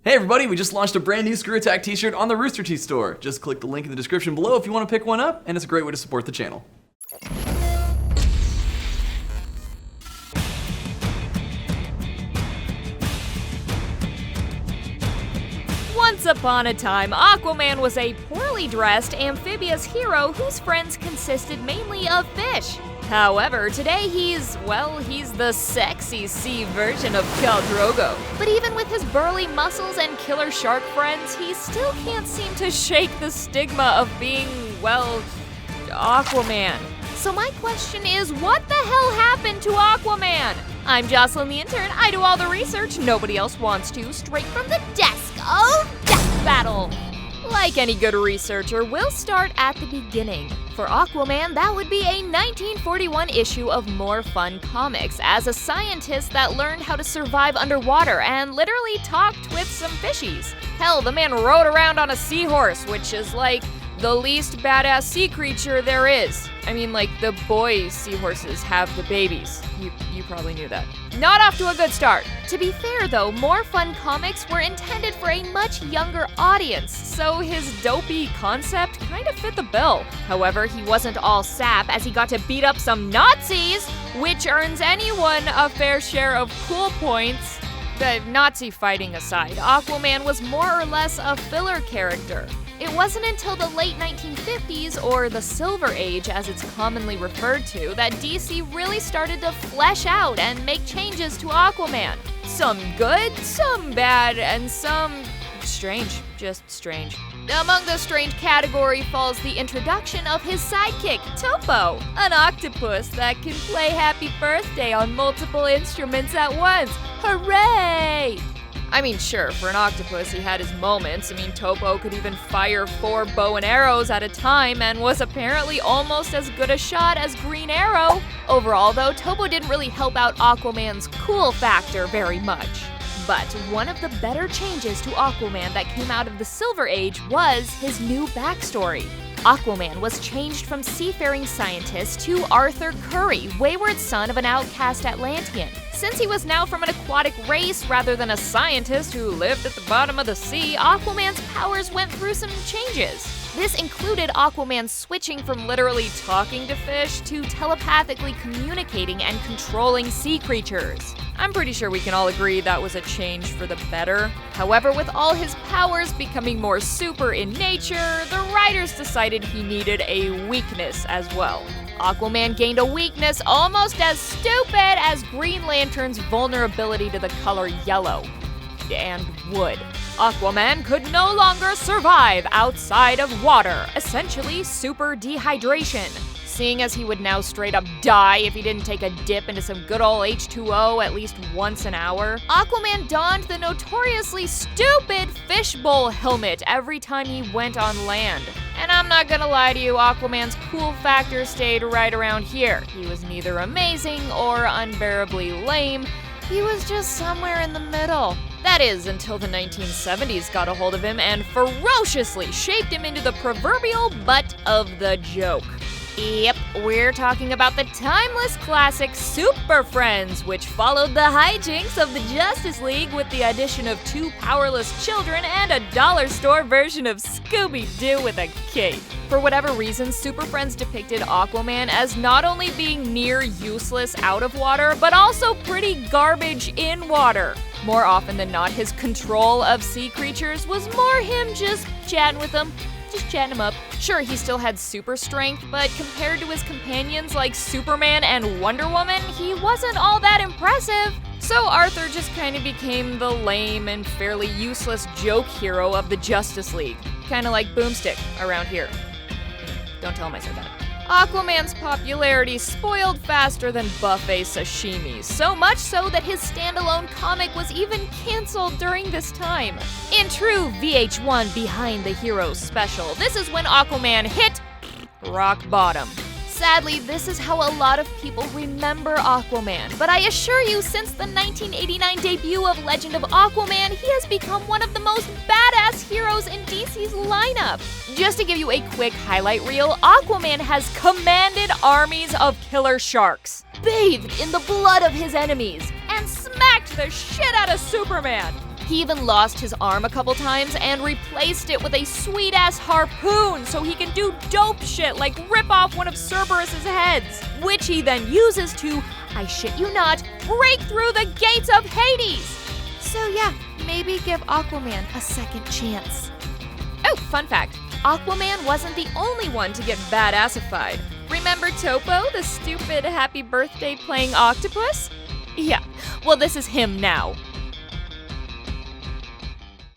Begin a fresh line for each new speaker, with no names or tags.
Hey everybody, we just launched a brand new Screw Attack t-shirt on the Rooster Teeth store. Just click the link in the description below if you want to pick one up, and it's a great way to support the channel.
Once upon a time, Aquaman was a poorly dressed, amphibious hero whose friends consisted mainly of fish. However, today he's the sexy sea version of Khal Drogo. But even with his burly muscles and killer shark friends, he still can't seem to shake the stigma of being, Aquaman. So my question is, what the hell happened to Aquaman? I'm Jocelyn the intern. I do all the research nobody else wants to, straight from the desk of Death Battle. Like any good researcher, we'll start at the beginning. For Aquaman, that would be a 1941 issue of More Fun Comics as a scientist that learned how to survive underwater and literally talked with some fishies. Hell, the man rode around on a seahorse, which is like the least badass sea creature there is. I mean, like, the boy seahorses have the babies. You probably knew that. Not off to a good start. To be fair though, More Fun Comics were intended for a much younger audience, so his dopey concept kind of fit the bill. However, he wasn't all sap as he got to beat up some Nazis, which earns anyone a fair share of cool points. The Nazi fighting aside, Aquaman was more or less a filler character. It wasn't until the late 1950s, or the Silver Age as it's commonly referred to, that DC really started to flesh out and make changes to Aquaman. Some good, some bad, and some strange, just strange. Among the strange category falls the introduction of his sidekick, Topo, an octopus that can play Happy Birthday on multiple instruments at once. Hooray! I mean, sure, for an octopus, he had his moments. I mean, Topo could even fire 4 bow and arrows at a time and was apparently almost as good a shot as Green Arrow. Overall, though, Topo didn't really help out Aquaman's cool factor very much. But one of the better changes to Aquaman that came out of the Silver Age was his new backstory. Aquaman was changed from seafaring scientist to Arthur Curry, wayward son of an outcast Atlantean. Since he was now from an aquatic race rather than a scientist who lived at the bottom of the sea, Aquaman's powers went through some changes. This included Aquaman switching from literally talking to fish to telepathically communicating and controlling sea creatures. I'm pretty sure we can all agree that was a change for the better. However, with all his powers becoming more super in nature, the writers decided he needed a weakness as well. Aquaman gained a weakness almost as stupid as Green Lantern's vulnerability to the color yellow and wood. Aquaman could no longer survive outside of water, essentially super dehydration. Seeing as he would now straight up die if he didn't take a dip into some good old H2O at least once an hour, Aquaman donned the notoriously stupid fishbowl helmet every time he went on land. And I'm not gonna lie to you, Aquaman's cool factor stayed right around here. He was neither amazing or unbearably lame. He was just somewhere in the middle. That is, until the 1970s got a hold of him and ferociously shaped him into the proverbial butt of the joke. Yep, we're talking about the timeless classic Superfriends, which followed the hijinks of the Justice League with the addition of 2 powerless children and a dollar store version of Scooby-Doo with a cape. For whatever reason, Superfriends depicted Aquaman as not only being near useless out of water, but also pretty garbage in water. More often than not, his control of sea creatures was more him just chatting with them. Just chatting him up. Sure, he still had super strength, but compared to his companions like Superman and Wonder Woman, he wasn't all that impressive. So Arthur just kind of became the lame and fairly useless joke hero of the Justice League. Kind of like Boomstick around here. Don't tell him I said that. Aquaman's popularity spoiled faster than buffet sashimi, so much so that his standalone comic was even canceled during this time. In true VH1 Behind the Heroes special, this is when Aquaman hit rock bottom. Sadly, this is how a lot of people remember Aquaman, but I assure you, since the 1989 debut of Legend of Aquaman, he has become one of the most badass heroes in DC's lineup. Just to give you a quick highlight reel, Aquaman has commanded armies of killer sharks, bathed in the blood of his enemies, and smacked the shit out of Superman. He even lost his arm a couple times and replaced it with a sweet-ass harpoon so he can do dope shit like rip off one of Cerberus's heads, which he then uses to, I shit you not, break through the gates of Hades. So yeah, maybe give Aquaman a second chance. Oh, fun fact, Aquaman wasn't the only one to get badassified. Remember Topo, the stupid happy birthday playing octopus? Yeah, well this is him now.